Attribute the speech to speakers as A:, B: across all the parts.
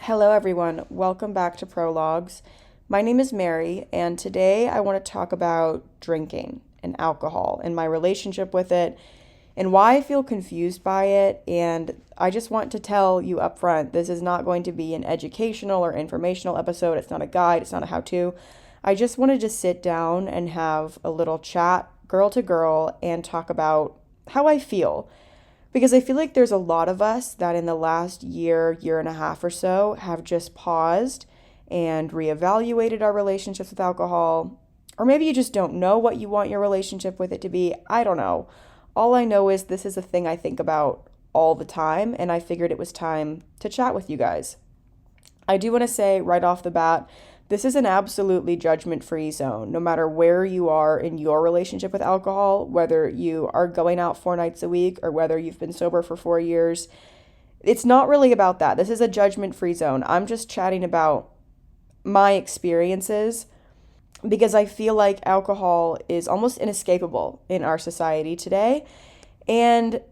A: Hello, everyone. Welcome back to Prologues. My name is Mary, and today I want to talk about drinking and alcohol and my relationship with it and why I feel confused by it. And I just want to tell you up front, this is not going to be an educational or informational episode. It's not a guide, it's not a how to. I just wanted to sit down and have a little chat, girl to girl, and talk about how I feel because I feel like there's a lot of us that in the last year and a half or so have just paused and reevaluated our relationships with alcohol. Or maybe you just don't know what you want your relationship with it to be. I don't know. All I know is this is a thing I think about all the time, and I figured it was time to chat with you guys. I do want to say right off the bat, this is an absolutely judgment free zone, no matter where you are in your relationship with alcohol, whether you are going out 4 nights a week or whether you've been sober for 4 years. It's not really about that. This is a judgment free zone. I'm just chatting about my experiences because I feel like alcohol is almost inescapable in our society today. And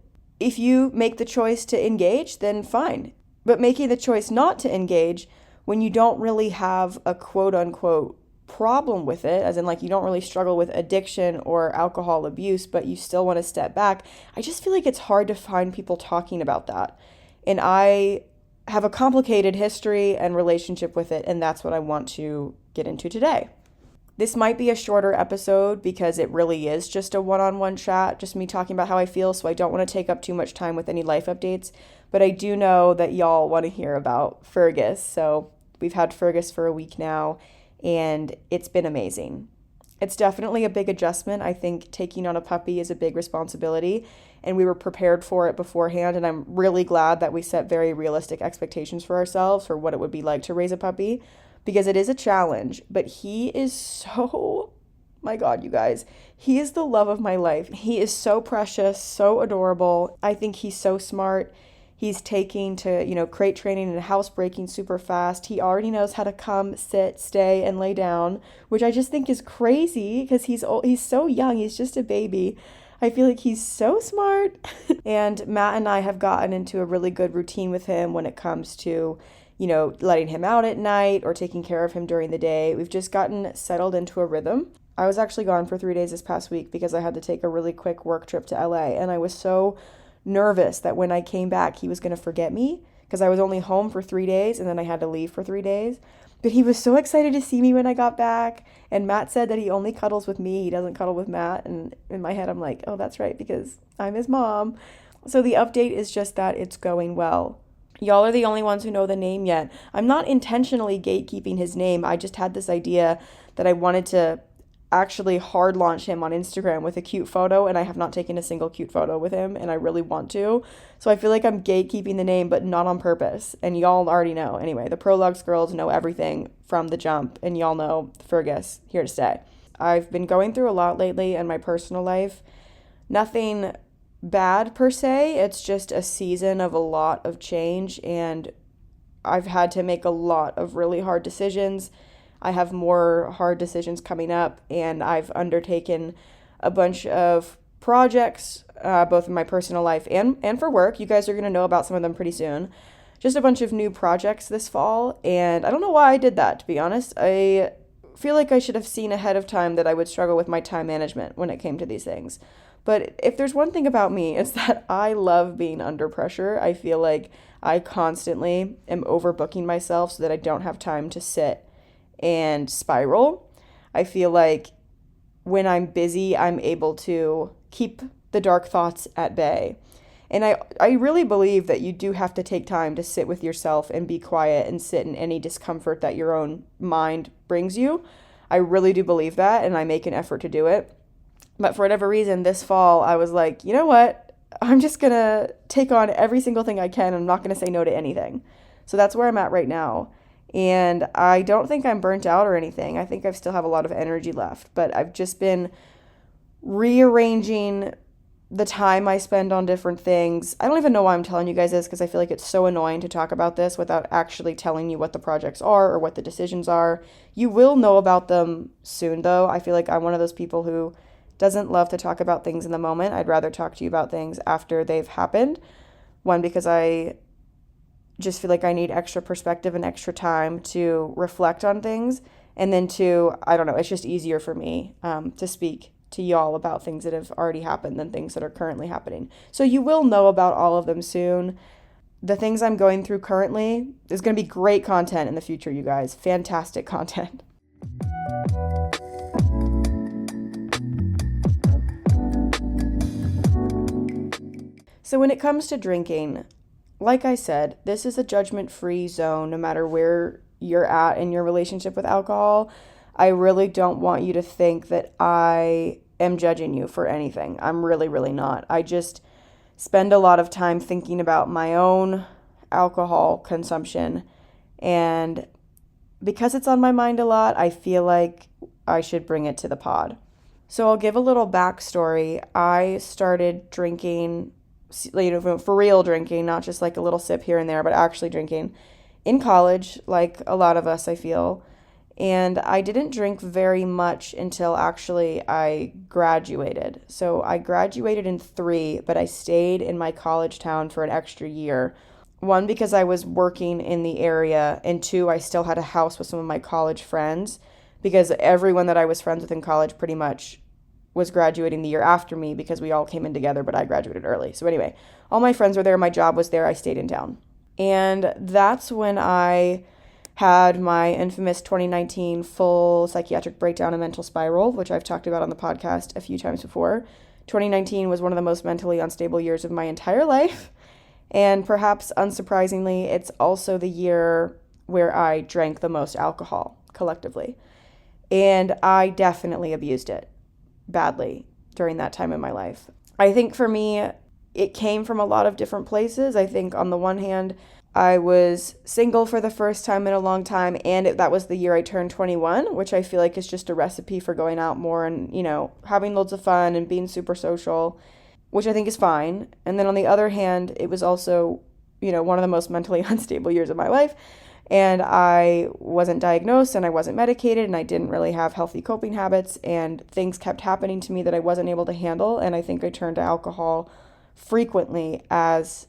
A: if you make the choice to engage, then fine. But making the choice not to engage when you don't really have a quote unquote problem with it, as in like you don't really struggle with addiction or alcohol abuse, but you still want to step back, I just feel like it's hard to find people talking about that. And I have a complicated history and relationship with it, and that's what I want to get into today. This might be a shorter episode because it really is just a one-on-one chat, just me talking about how I feel, so I don't want to take up too much time with any life updates. But I do know that y'all want to hear about Fergus, so we've had Fergus for a week now, and it's been amazing. It's definitely a big adjustment. I think taking on a puppy is a big responsibility, and we were prepared for it beforehand, and I'm really glad that we set very realistic expectations for ourselves for what it would be like to raise a puppy, because it is a challenge, but he is so, my God, you guys, he is the love of my life. He is so precious, so adorable. I think he's so smart. He's taking to, crate training and housebreaking super fast. He already knows how to come, sit, stay, and lay down, which I just think is crazy because he's so young. He's just a baby. I feel like he's so smart. And Matt and I have gotten into a really good routine with him when it comes to, letting him out at night or taking care of him during the day. We've just gotten settled into a rhythm. I was actually gone for 3 days this past week because I had to take a really quick work trip to LA, and I was so nervous that when I came back, he was going to forget me because I was only home for 3 days and then I had to leave for 3 days. But he was so excited to see me when I got back. And Matt said that he only cuddles with me. He doesn't cuddle with Matt. And in my head, I'm like, oh, that's right, because I'm his mom. So the update is just that it's going well. Y'all are the only ones who know the name yet. I'm not intentionally gatekeeping his name. I just had this idea that I wanted to actually hard launch him on Instagram with a cute photo, and I have not taken a single cute photo with him, and I really want to. So I feel like I'm gatekeeping the name, but not on purpose. And y'all already know. Anyway, the Prologues girls know everything from the jump, and y'all know Fergus, here to stay. I've been going through a lot lately in my personal life. Nothing bad per se. It's just a season of a lot of change, and I've had to make a lot of really hard decisions. I have more hard decisions coming up, and I've undertaken a bunch of projects, both in my personal life and for work. You guys are going to know about some of them pretty soon. Just a bunch of new projects this fall, and I don't know why I did that, to be honest. I feel like I should have seen ahead of time that I would struggle with my time management when it came to these things. But if there's one thing about me, it's that I love being under pressure. I feel like I constantly am overbooking myself so that I don't have time to sit and spiral. I feel like when I'm busy, I'm able to keep the dark thoughts at bay. And I really believe that you do have to take time to sit with yourself and be quiet and sit in any discomfort that your own mind brings you. I really do believe that, and I make an effort to do it. But for whatever reason, this fall, I was like, you know what? I'm just going to take on every single thing I can. I'm not going to say no to anything. So that's where I'm at right now. And I don't think I'm burnt out or anything. I think I still have a lot of energy left. But I've just been rearranging the time I spend on different things. I don't even know why I'm telling you guys this because I feel like it's so annoying to talk about this without actually telling you what the projects are or what the decisions are. You will know about them soon, though. I feel like I'm one of those people who doesn't love to talk about things in the moment. I'd rather talk to you about things after they've happened. One, because I just feel like I need extra perspective and extra time to reflect on things. And then I don't know, it's just easier for me to speak to y'all about things that have already happened than things that are currently happening. So you will know about all of them soon. The things I'm going through currently is going to be great content in the future, you guys. Fantastic content. So when it comes to drinking, like I said, this is a judgment-free zone no matter where you're at in your relationship with alcohol. I really don't want you to think that I am judging you for anything. I'm really, really not. I just spend a lot of time thinking about my own alcohol consumption, and because it's on my mind a lot, I feel like I should bring it to the pod. So I'll give a little backstory. I started drinking, for real drinking, not just like a little sip here and there, but actually drinking in college, like a lot of us, I feel. And I didn't drink very much until actually I graduated. So I graduated in 3, but I stayed in my college town for an extra year. 1, because I was working in the area, and 2, I still had a house with some of my college friends, because everyone that I was friends with in college pretty much was graduating the year after me because we all came in together, but I graduated early. So anyway, all my friends were there, my job was there, I stayed in town. And that's when I had my infamous 2019 full psychiatric breakdown and mental spiral, which I've talked about on the podcast a few times before. 2019 was one of the most mentally unstable years of my entire life. And perhaps unsurprisingly, it's also the year where I drank the most alcohol collectively. And I definitely abused it badly during that time in my life. I think for me, it came from a lot of different places. I think on the one hand, I was single for the first time in a long time, and that was the year I turned 21, which I feel like is just a recipe for going out more and, having loads of fun and being super social, which I think is fine. And then on the other hand, it was also, one of the most mentally unstable years of my life, and I wasn't diagnosed and I wasn't medicated and I didn't really have healthy coping habits, and things kept happening to me that I wasn't able to handle, and I think I turned to alcohol frequently as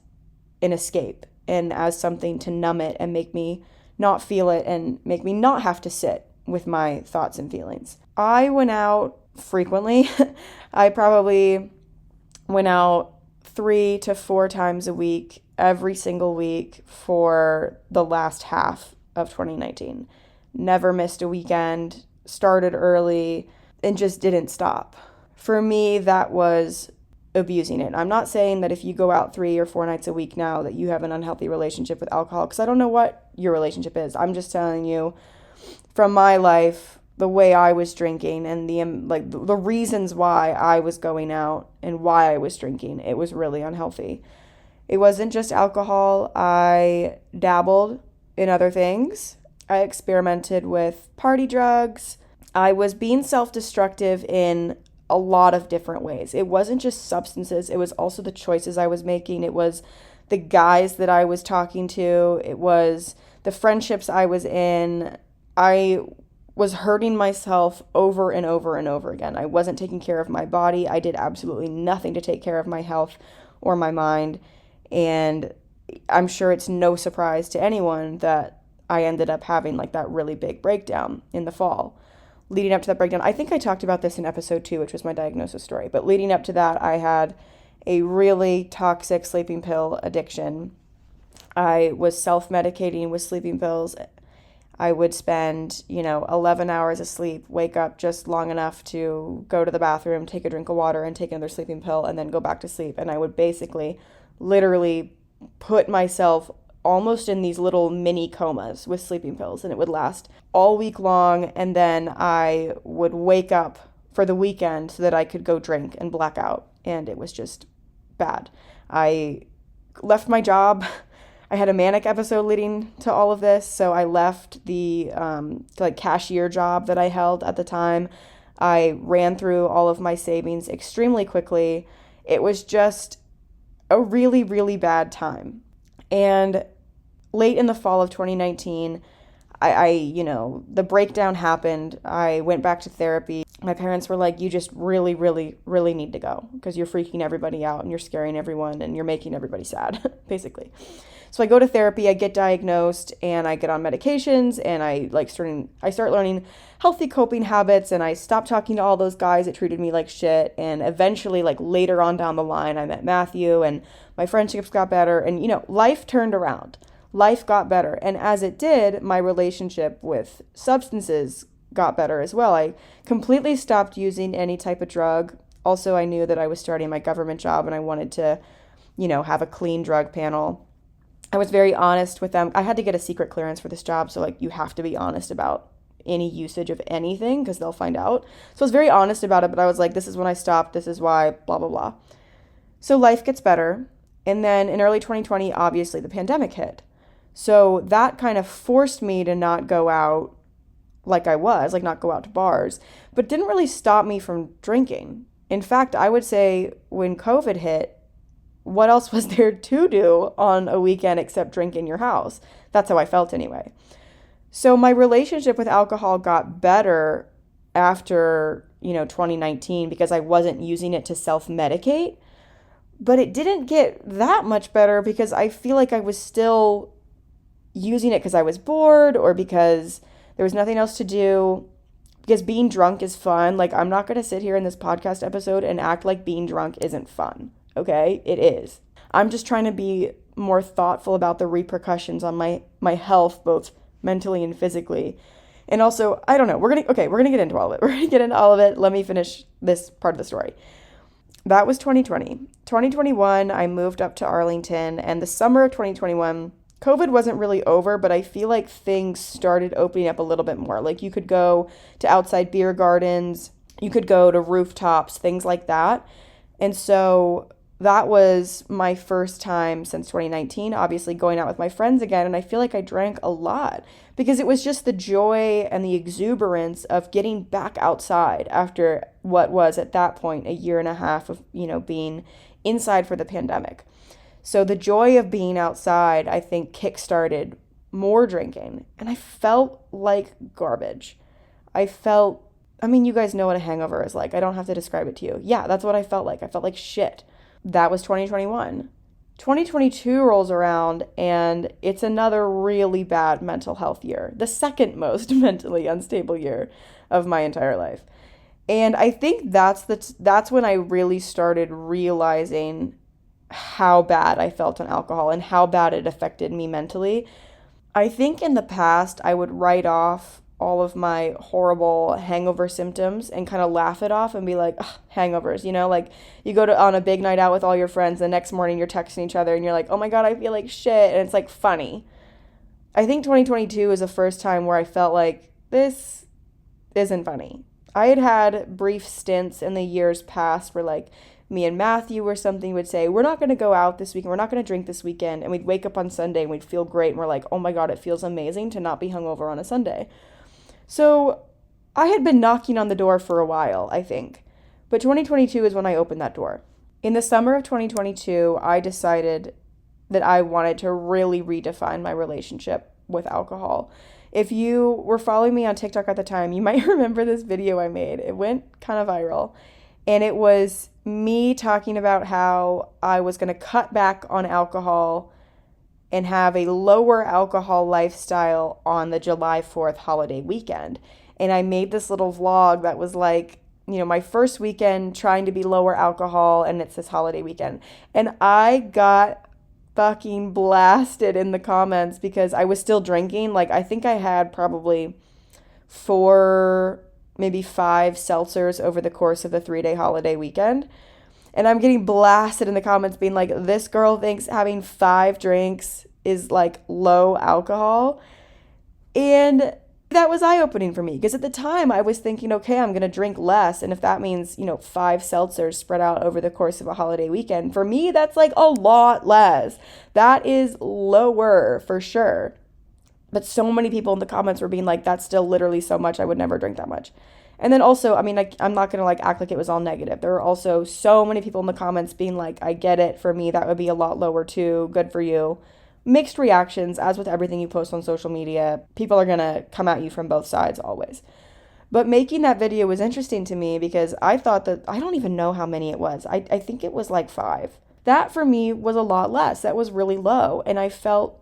A: an escape and as something to numb it and make me not feel it and make me not have to sit with my thoughts and feelings. I went out frequently. I probably went out 3 to 4 times a week, every single week for the last half of 2019. Never missed a weekend, started early, and just didn't stop. For me, that was abusing it. I'm not saying that if you go out 3 or 4 nights a week now that you have an unhealthy relationship with alcohol, because I don't know what your relationship is. I'm just telling you from my life, the way I was drinking and the reasons why I was going out and why I was drinking. It was really unhealthy. It wasn't just alcohol. I dabbled in other things. I experimented with party drugs. I was being self-destructive in a lot of different ways. It wasn't just substances. It was also the choices I was making. It was the guys that I was talking to. It was the friendships I was in. I was hurting myself over and over and over again. I wasn't taking care of my body. I did absolutely nothing to take care of my health or my mind. And I'm sure it's no surprise to anyone that I ended up having that really big breakdown in the fall. Leading up to that breakdown, I think I talked about this in episode 2, which was my diagnosis story. But leading up to that, I had a really toxic sleeping pill addiction. I was self-medicating with sleeping pills. I would spend, 11 hours asleep, wake up just long enough to go to the bathroom, take a drink of water, and take another sleeping pill, and then go back to sleep. And I would basically, literally put myself almost in these little mini comas with sleeping pills, and it would last all week long, and then I would wake up for the weekend so that I could go drink and black out, and it was just bad. I left my job. I had a manic episode leading to all of this, so I left the cashier job that I held at the time. I ran through all of my savings extremely quickly. It was just a really, really bad time. And late in the fall of 2019, the breakdown happened. I went back to therapy. My parents were like, you just really, really, really need to go because you're freaking everybody out and you're scaring everyone and you're making everybody sad, basically. So I go to therapy, I get diagnosed, and I get on medications, and I start learning healthy coping habits, and I stopped talking to all those guys that treated me like shit. And eventually, like later on down the line, I met Matthew, and my friendships got better, and life turned around. Life got better. And as it did, my relationship with substances got better as well. I completely stopped using any type of drug. Also, I knew that I was starting my government job and I wanted to, have a clean drug panel. I was very honest with them. I had to get a secret clearance for this job. So, you have to be honest about any usage of anything because they'll find out. So I was very honest about it, but I was like, this is when I stopped. This is why, blah, blah, blah. So life gets better. And then in early 2020, obviously the pandemic hit. So that kind of forced me to not go out like I was, not go out to bars, but didn't really stop me from drinking. In fact, I would say when COVID hit, what else was there to do on a weekend except drink in your house? That's how I felt anyway. So my relationship with alcohol got better after, 2019 because I wasn't using it to self-medicate, but it didn't get that much better because I feel like I was still using it because I was bored or because there was nothing else to do, because being drunk is fun. I'm not going to sit here in this podcast episode and act like being drunk isn't fun, okay? It is. I'm just trying to be more thoughtful about the repercussions on my health, both mentally and physically. And also, I don't know, we're going to get into all of it. We're going to get into all of it. Let me finish this part of the story. That was 2020. 2021, I moved up to Arlington, and the summer of 2021, COVID wasn't really over, but I feel like things started opening up a little bit more. You could go to outside beer gardens, you could go to rooftops, things like that. And so that was my first time since 2019, obviously going out with my friends again. And I feel like I drank a lot because it was just the joy and the exuberance of getting back outside after what was at that point a year and a half of, being inside for the pandemic. So the joy of being outside, I think, kickstarted more drinking. And I felt like garbage. You guys know what a hangover is like. I don't have to describe it to you. Yeah, that's what I felt like. I felt like shit. That was 2021. 2022 rolls around and it's another really bad mental health year. The second most mentally unstable year of my entire life. And I think that's when I really started realizing how bad I felt on alcohol and how bad it affected me mentally. I think in the past I would write off all of my horrible hangover symptoms and kind of laugh it off and be like, hangovers, you go on a big night out with all your friends, the next morning you're texting each other and you're like, oh my God, I feel like shit. And it's funny. I think 2022 is the first time where I felt like this isn't funny. I had brief stints in the years past where me and Matthew or something would say, we're not going to go out this weekend. We're not going to drink this weekend. And we'd wake up on Sunday and we'd feel great. And we're like, oh my God, it feels amazing to not be hungover on a Sunday. So I had been knocking on the door for a while, I think. But 2022 is when I opened that door. In the summer of 2022, I decided that I wanted to really redefine my relationship with alcohol. If you were following me on TikTok at the time, you might remember this video I made. It went kind of viral. And it was me talking about how I was going to cut back on alcohol and have a lower alcohol lifestyle on the July 4th holiday weekend. And I made this little vlog that was my first weekend trying to be lower alcohol, and it's this holiday weekend. And I got fucking blasted in the comments because I was still drinking. I think I had probably 4, maybe 5 seltzers over the course of the 3-day holiday weekend. And I'm getting blasted in the comments being like, this girl thinks having 5 drinks is low alcohol. And that was eye-opening for me because at the time I was thinking, okay, I'm going to drink less. And if that means, 5 seltzers spread out over the course of a holiday weekend, for me, that's a lot less. That is lower for sure. But so many people in the comments were being like, that's still literally so much. I would never drink that much. And then also, I'm not going to act like it was all negative. There were also so many people in the comments being like, I get it. For me, that would be a lot lower too. Good for you. Mixed reactions, as with everything you post on social media. People are going to come at you from both sides always. But making that video was interesting to me because I thought that, I don't even know how many it was. I think it was 5. that for me was a lot less. That was really low. And I felt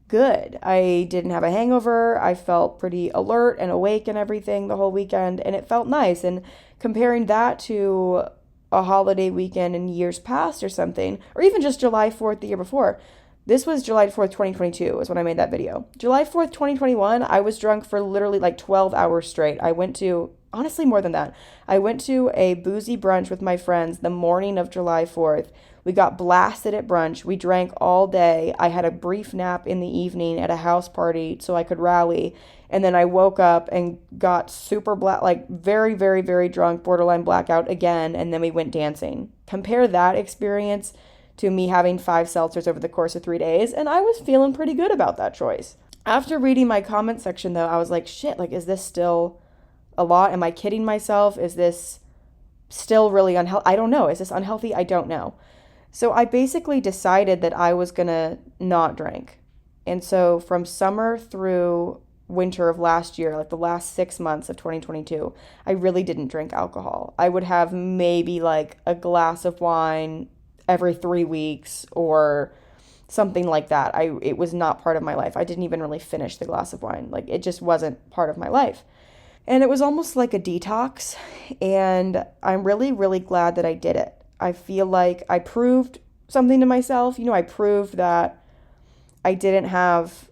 A: good. I didn't have a hangover. I felt pretty alert and awake and everything the whole weekend. And it felt nice. And comparing that to a holiday weekend in years past or something, or even just July 4th the year before. This was July 4th, 2022 is when I made that video. July 4th, 2021, I was drunk for literally like 12 hours straight. I went to, honestly more than that, I went to a boozy brunch with my friends the morning of July 4th. We got blasted at brunch. We drank all day. I had a brief nap in the evening at a house party so I could rally. And then I woke up and got super like very, very, very drunk, borderline blackout again. And then we went dancing. Compare that experience to me having 5 seltzers over the course of 3 days, and I was feeling pretty good about that choice. After reading my comment section, though, I was like, shit, like, is this still a lot? Am I kidding myself? Is this still really unhealthy? I don't know. Is this unhealthy? I don't know. So I basically decided that I was gonna not drink. And so from summer through winter of last year, like the last 6 months of 2022, I really didn't drink alcohol. I would have maybe like a glass of wine every 3 weeks or something like that. It was not part of my life. I didn't even really finish the glass of wine. Like, it just wasn't part of my life. And it was almost like a detox, and I'm really, really glad that I did it. I feel like I proved something to myself. I proved that I didn't have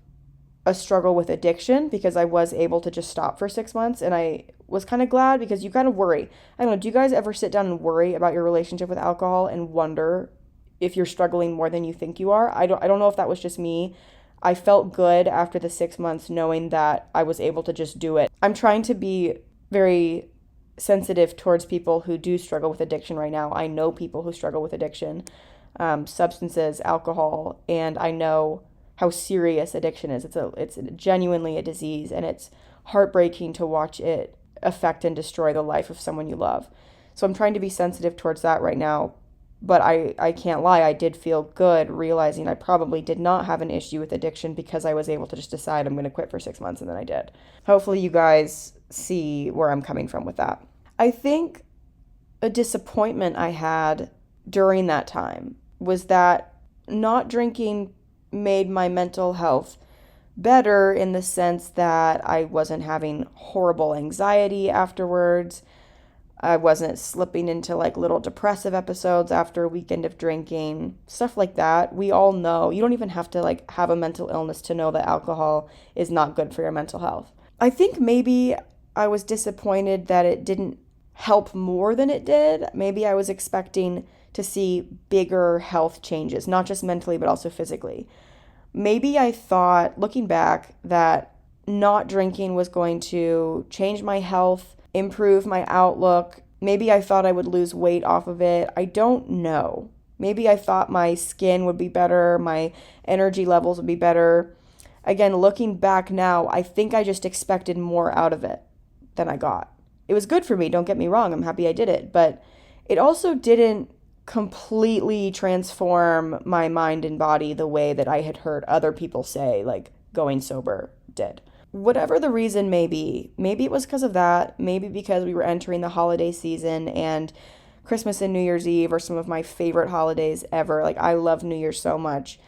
A: a struggle with addiction because I was able to just stop for 6 months, and I was kind of glad because you kind of worry. I don't know, do you guys ever sit down and worry about your relationship with alcohol and wonder if you're struggling more than you think you are? I don't know if that was just me. I felt good after the 6 months knowing that I was able to just do it. I'm trying to be very sensitive towards people who do struggle with addiction right now. I know people who struggle with addiction, substances, alcohol, and I know how serious addiction is. It's genuinely a disease, and it's heartbreaking to watch it affect and destroy the life of someone you love. So I'm trying to be sensitive towards that right now, but I can't lie, I did feel good realizing I probably did not have an issue with addiction because I was able to just decide I'm going to quit for 6 months, and then I did. Hopefully you guys see where I'm coming from with that. I think a disappointment I had during that time was that not drinking made my mental health better in the sense that I wasn't having horrible anxiety afterwards. I wasn't slipping into like little depressive episodes after a weekend of drinking, stuff like that. We all know. You don't even have to like have a mental illness to know that alcohol is not good for your mental health. I think maybe I was disappointed that it didn't help more than it did. Maybe I was expecting to see bigger health changes, not just mentally, but also physically. Maybe I thought, looking back, that not drinking was going to change my health, improve my outlook. Maybe I thought I would lose weight off of it. I don't know. Maybe I thought my skin would be better, my energy levels would be better. Again, looking back now, I think I just expected more out of it than I got. It was good for me, don't get me wrong. I'm happy I did it. But it also didn't completely transform my mind and body the way that I had heard other people say, like, going sober did. Whatever the reason may be, maybe it was because of that, maybe because we were entering the holiday season and Christmas and New Year's Eve are some of my favorite holidays ever. Like, I love New Year's so much.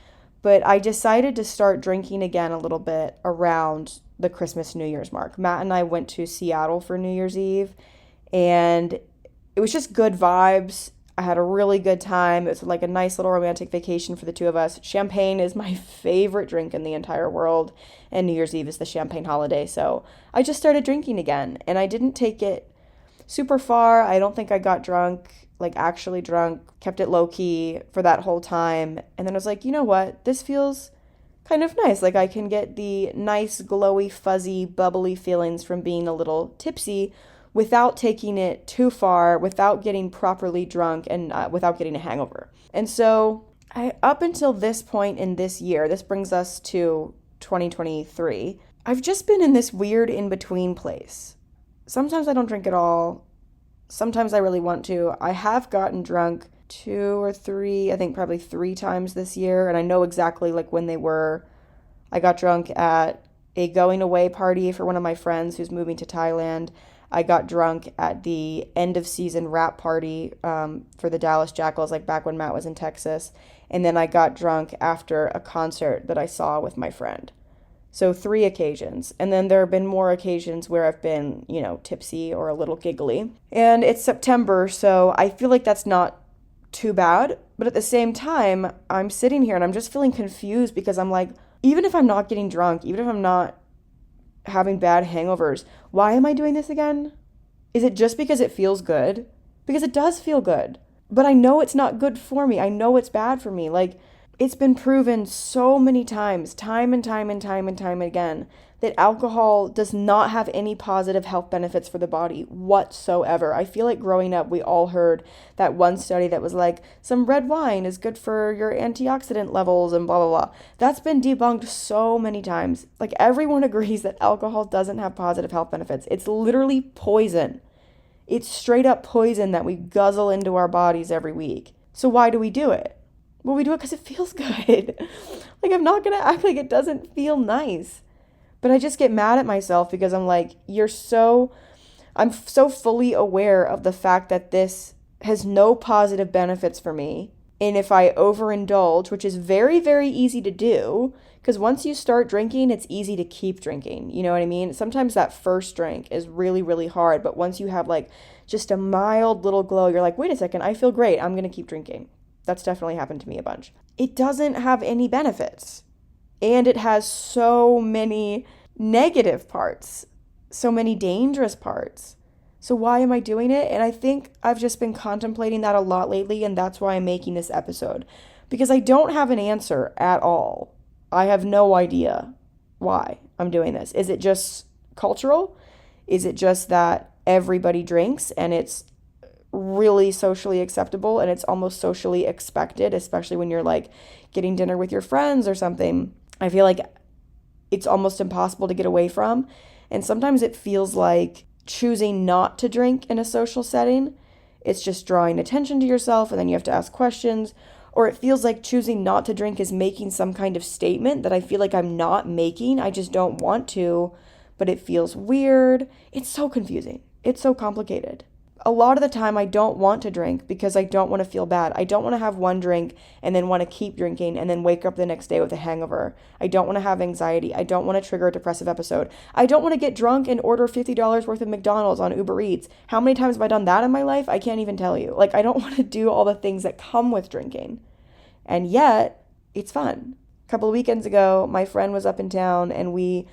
A: But I decided to start drinking again a little bit around the Christmas New Year's mark. Matt and I went to Seattle for New Year's Eve, and it was just good vibes. I had a really good time. It was like a nice little romantic vacation for the two of us. Champagne is my favorite drink in the entire world, and New Year's Eve is the champagne holiday. So I just started drinking again, and I didn't take it super far. I don't think I got drunk, like actually drunk, kept it low key for that whole time. And then I was like, you know what? This feels kind of nice. Like, I can get the nice, glowy, fuzzy, bubbly feelings from being a little tipsy without taking it too far, without getting properly drunk, and without getting a hangover. And so up until this point in this year, this brings us to 2023, I've just been in this weird in-between place. Sometimes I don't drink at all. Sometimes I really want to. I have gotten drunk 2 or 3, I think probably 3 times this year, and I know exactly like when they were. I got drunk at a going away party for one of my friends who's moving to Thailand. I got drunk at the end of season wrap party for the Dallas Jackals, like back when Matt was in Texas. And then I got drunk after a concert that I saw with my friend. So 3 occasions. And then there have been more occasions where I've been, tipsy or a little giggly. And it's September, so I feel like that's not too bad. But at the same time, I'm sitting here and I'm just feeling confused because I'm like, even if I'm not getting drunk, even if I'm not having bad hangovers, why am I doing this again? Is it just because it feels good? Because it does feel good. But I know it's not good for me. I know it's bad for me. Like, it's been proven so many times, time and time and time and time again, that alcohol does not have any positive health benefits for the body whatsoever. I feel like growing up, we all heard that one study that was like, some red wine is good for your antioxidant levels and blah, blah, blah. That's been debunked so many times. Like, everyone agrees that alcohol doesn't have positive health benefits. It's literally poison. It's straight up poison that we guzzle into our bodies every week. So why do we do it? Well, we do it because it feels good. Like, I'm not going to act like it doesn't feel nice. But I just get mad at myself because I'm like, I'm so fully aware of the fact that this has no positive benefits for me. And if I overindulge, which is very, very easy to do, because once you start drinking, it's easy to keep drinking. You know what I mean? Sometimes that first drink is really, really hard. But once you have like just a mild little glow, you're like, wait a second, I feel great. I'm going to keep drinking. That's definitely happened to me a bunch. It doesn't have any benefits. And it has so many negative parts, so many dangerous parts. So why am I doing it? And I think I've just been contemplating that a lot lately, and that's why I'm making this episode. Because I don't have an answer at all. I have no idea why I'm doing this. Is it just cultural? Is it just that everybody drinks and it's really socially acceptable and it's almost socially expected, especially when you're like getting dinner with your friends or something? I feel like it's almost impossible to get away from. And sometimes it feels like choosing not to drink in a social setting. It's just drawing attention to yourself and then you have to ask questions. Or it feels like choosing not to drink is making some kind of statement that I feel like I'm not making. I just don't want to, but it feels weird. It's so confusing. It's so complicated. A lot of the time I don't want to drink because I don't want to feel bad. I don't want to have one drink and then want to keep drinking and then wake up the next day with a hangover. I don't want to have anxiety. I don't want to trigger a depressive episode. I don't want to get drunk and order $50 worth of McDonald's on Uber Eats. How many times have I done that in my life? I can't even tell you. Like, I don't want to do all the things that come with drinking. And yet, it's fun. A couple of weekends ago, my friend was up in town and we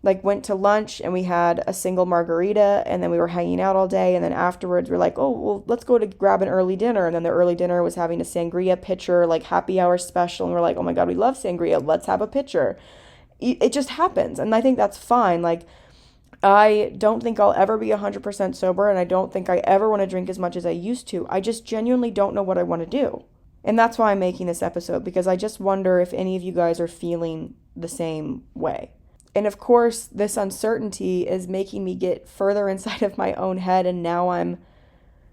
A: went to lunch and we had a single margarita and then we were hanging out all day. And then afterwards we're like, oh, well, let's go to grab an early dinner. And then the early dinner was having a sangria pitcher, like happy hour special. And we're like, oh my God, we love sangria. Let's have a pitcher. It just happens. And I think that's fine. Like, I don't think I'll ever be 100% sober. And I don't think I ever want to drink as much as I used to. I just genuinely don't know what I want to do. And that's why I'm making this episode, because I just wonder if any of you guys are feeling the same way. And of course, this uncertainty is making me get further inside of my own head. And now I'm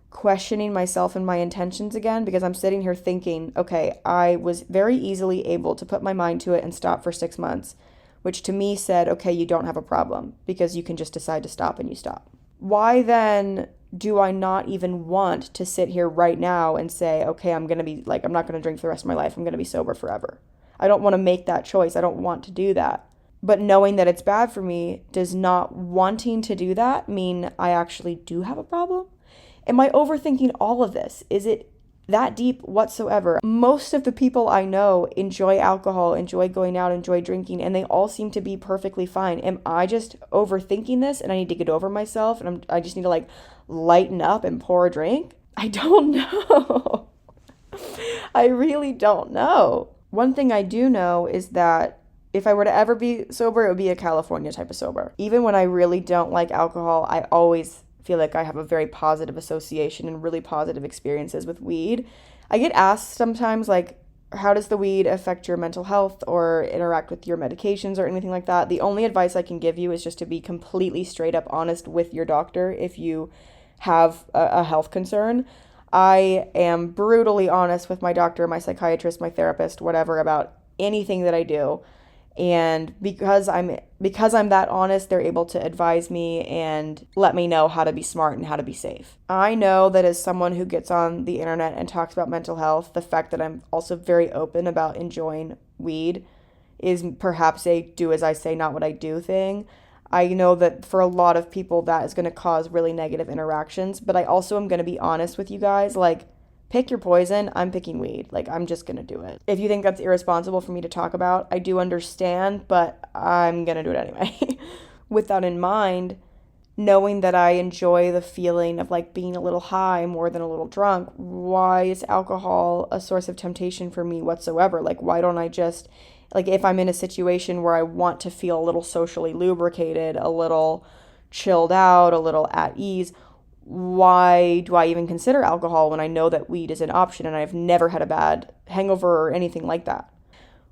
A: questioning myself and my intentions again, because I'm sitting here thinking, okay, I was very easily able to put my mind to it and stop for 6 months, which to me said, okay, you don't have a problem because you can just decide to stop and you stop. Why then do I not even want to sit here right now and say, okay, I'm not going to drink for the rest of my life. I'm going to be sober forever. I don't want to make that choice. I don't want to do that. But knowing that it's bad for me, does not wanting to do that mean I actually do have a problem? Am I overthinking all of this? Is it that deep whatsoever? Most of the people I know enjoy alcohol, enjoy going out, enjoy drinking, and they all seem to be perfectly fine. Am I just overthinking this and I need to get over myself and I just need to lighten up and pour a drink? I don't know. I really don't know. One thing I do know is that if I were to ever be sober, it would be a California type of sober. Even when I really don't like alcohol, I always feel like I have a very positive association and really positive experiences with weed. I get asked sometimes, how does the weed affect your mental health or interact with your medications or anything like that? The only advice I can give you is just to be completely straight up honest with your doctor if you have a health concern. I am brutally honest with my doctor, my psychiatrist, my therapist, whatever, about anything that I do. And because I'm that honest, they're able to advise me and let me know how to be smart and how to be safe. I know that as someone who gets on the internet and talks about mental health, the fact that I'm also very open about enjoying weed is perhaps a do as I say, not what I do thing. I know that for a lot of people that is going to cause really negative interactions, but I also am going to be honest with you guys, like, pick your poison. I'm picking weed. Like, I'm just going to do it. If you think that's irresponsible for me to talk about, I do understand, but I'm going to do it anyway. With that in mind, knowing that I enjoy the feeling of like being a little high more than a little drunk, why is alcohol a source of temptation for me whatsoever? Like, why don't I just, like, if I'm in a situation where I want to feel a little socially lubricated, a little chilled out, a little at ease, why do I even consider alcohol when I know that weed is an option and I've never had a bad hangover or anything like that?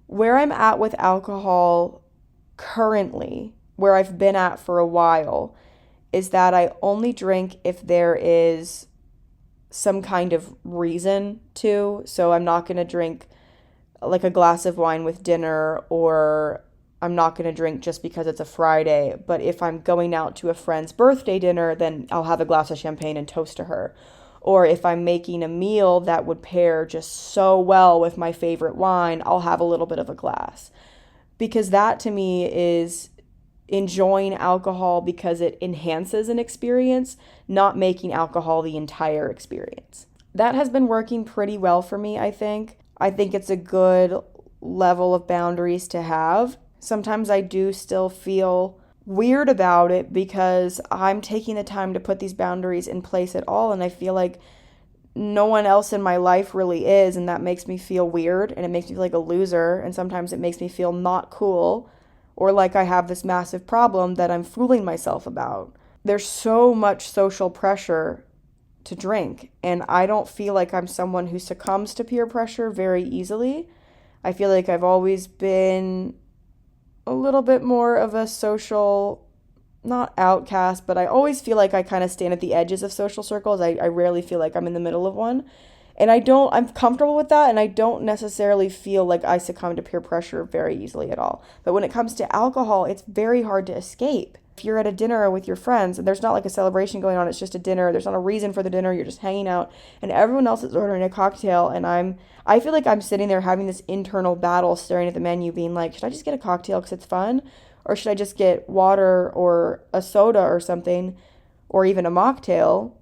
A: Where I'm at with alcohol currently, where I've been at for a while, is that I only drink if there is some kind of reason to. So I'm not going to drink like a glass of wine with dinner, or I'm not going to drink just because it's a Friday. But if I'm going out to a friend's birthday dinner, then I'll have a glass of champagne and toast to her. Or if I'm making a meal that would pair just so well with my favorite wine, I'll have a little bit of a glass. Because that to me is enjoying alcohol because it enhances an experience, not making alcohol the entire experience. That has been working pretty well for me, I think. I think it's a good level of boundaries to have. Sometimes I do still feel weird about it because I'm taking the time to put these boundaries in place at all, and I feel like no one else in my life really is, and that makes me feel weird, and it makes me feel like a loser, and sometimes it makes me feel not cool, or like I have this massive problem that I'm fooling myself about. There's so much social pressure to drink, and I don't feel like I'm someone who succumbs to peer pressure very easily. I feel like I've always been a little bit more of a social, not outcast, but I always feel like I kind of stand at the edges of social circles. I rarely feel like I'm in the middle of one. And I'm comfortable with that, and I don't necessarily feel like I succumb to peer pressure very easily at all. But when it comes to alcohol, it's very hard to escape. If you're at a dinner with your friends and there's not like a celebration going on, it's just a dinner, there's not a reason for the dinner, you're just hanging out, and everyone else is ordering a cocktail, and I feel like I'm sitting there having this internal battle staring at the menu being like, should I just get a cocktail because it's fun? Or should I just get water or a soda or something, or even a mocktail?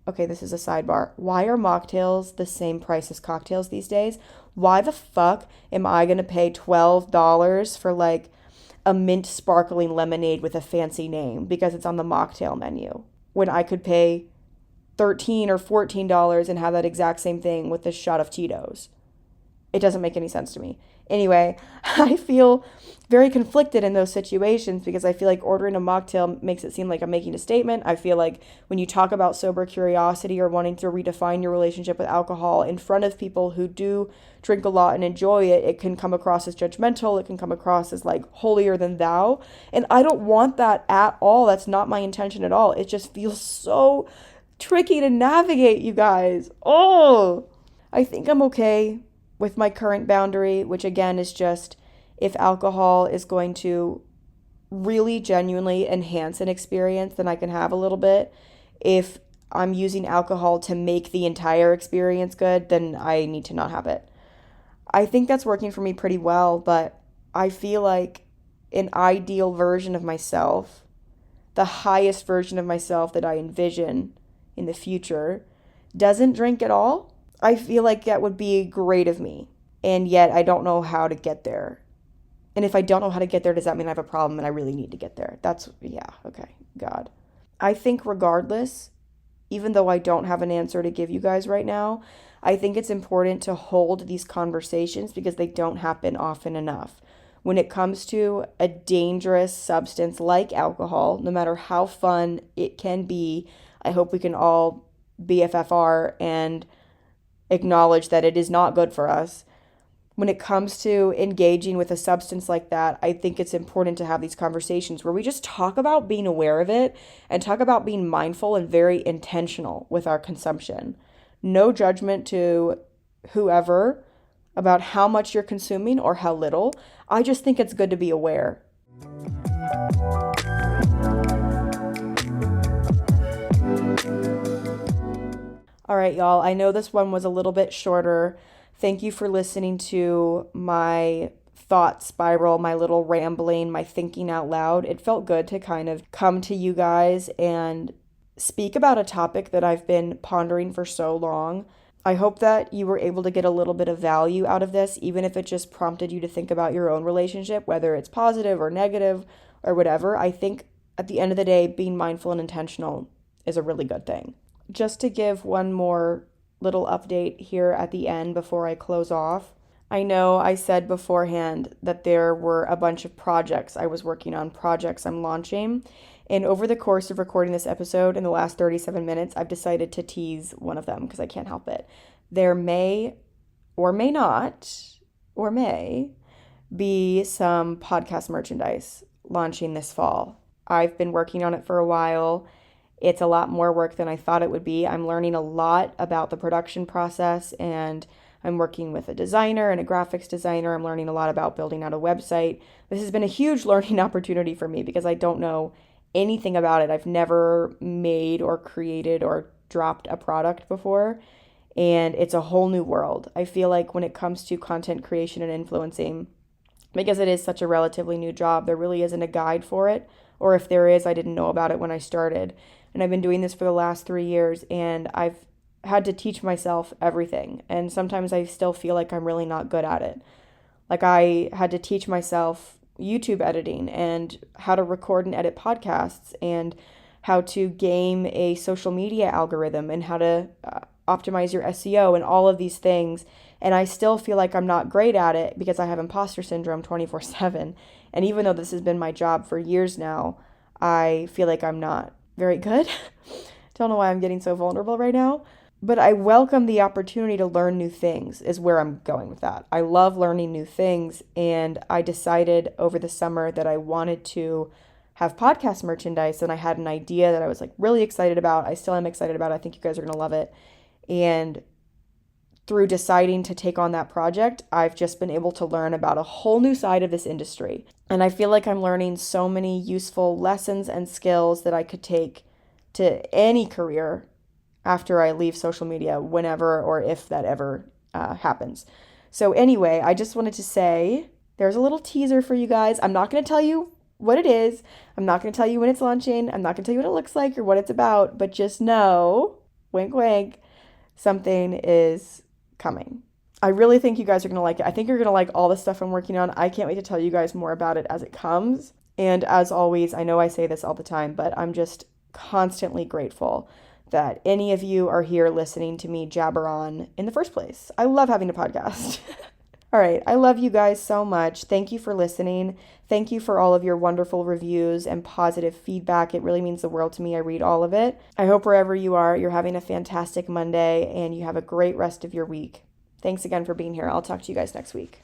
A: Okay, this is a sidebar. Why are mocktails the same price as cocktails these days? Why the fuck am I going to pay $12 for like a mint sparkling lemonade with a fancy name because it's on the mocktail menu, when I could pay $13 or $14 and have that exact same thing with a shot of Tito's? It doesn't make any sense to me. Anyway, I feel very conflicted in those situations because I feel like ordering a mocktail makes it seem like I'm making a statement. I feel like when you talk about sober curiosity or wanting to redefine your relationship with alcohol in front of people who do drink a lot and enjoy it, it can come across as judgmental. It can come across as like holier than thou. And I don't want that at all. That's not my intention at all. It just feels so tricky to navigate, you guys. Oh, I think I'm okay with my current boundary, which again is just if alcohol is going to really genuinely enhance an experience, then I can have a little bit. If I'm using alcohol to make the entire experience good, then I need to not have it. I think that's working for me pretty well, but I feel like an ideal version of myself, the highest version of myself that I envision in the future, doesn't drink at all. I feel like that would be great of me, and yet I don't know how to get there. And if I don't know how to get there, does that mean I have a problem and I really need to get there? Yeah, okay, God. I think regardless, even though I don't have an answer to give you guys right now, I think it's important to hold these conversations because they don't happen often enough. When it comes to a dangerous substance like alcohol, no matter how fun it can be, I hope we can all BFFR and acknowledge that it is not good for us. When it comes to engaging with a substance like that, I think it's important to have these conversations where we just talk about being aware of it and talk about being mindful and very intentional with our consumption. No judgment to whoever. about how much you're consuming or how little. I just think it's good to be aware. All right, y'all. I know this one was a little bit shorter. Thank you for listening to my thought spiral, my little rambling, my thinking out loud. It felt good to kind of come to you guys and speak about a topic that I've been pondering for so long. I hope that you were able to get a little bit of value out of this, even if it just prompted you to think about your own relationship, whether it's positive or negative or whatever. I think at the end of the day, being mindful and intentional is a really good thing. Just to give one more little update here at the end before I close off. I know I said beforehand that there were a bunch of projects I was working on, projects I'm launching. And over the course of recording this episode in the last 37 minutes, I've decided to tease one of them because I can't help it. There may or may not, or may be some podcast merchandise launching this fall. I've been working on it for a while. It's a lot more work than I thought it would be. I'm learning a lot about the production process, and I'm working with a designer and a graphics designer. I'm learning a lot about building out a website. This has been a huge learning opportunity for me because I don't know anything about it. I've never made or created or dropped a product before, and it's a whole new world. I feel like when it comes to content creation and influencing, because it is such a relatively new job, there really isn't a guide for it, or if there is, I didn't know about it when I started. And I've been doing this for the last 3 years, and I've had to teach myself everything. And sometimes I still feel like I'm really not good at it. Like I had to teach myself YouTube editing and how to record and edit podcasts and how to game a social media algorithm and how to optimize your SEO and all of these things. And I still feel like I'm not great at it because I have imposter syndrome 24/7. And even though this has been my job for years now, I feel like I'm not very good. Don't know why I'm getting so vulnerable right now. But I welcome the opportunity to learn new things is where I'm going with that. I love learning new things, and I decided over the summer that I wanted to have podcast merchandise, and I had an idea that I was like really excited about. I still am excited about it. I think you guys are going to love it. And through deciding to take on that project, I've just been able to learn about a whole new side of this industry. And I feel like I'm learning so many useful lessons and skills that I could take to any career after I leave social media, whenever or if that ever happens. So anyway, I just wanted to say there's a little teaser for you guys. I'm not going to tell you what it is. I'm not going to tell you when it's launching. I'm not going to tell you what it looks like or what it's about, but just know, wink, wink, something is coming. I really think you guys are going to like it. I think you're going to like all the stuff I'm working on. I can't wait to tell you guys more about it as it comes. And as always, I know I say this all the time, but I'm just constantly grateful that any of you are here listening to me jabber on in the first place. I love having a podcast. All right. I love you guys so much. Thank you for listening. Thank you for all of your wonderful reviews and positive feedback. It really means the world to me. I read all of it. I hope wherever you are, you're having a fantastic Monday and you have a great rest of your week. Thanks again for being here. I'll talk to you guys next week.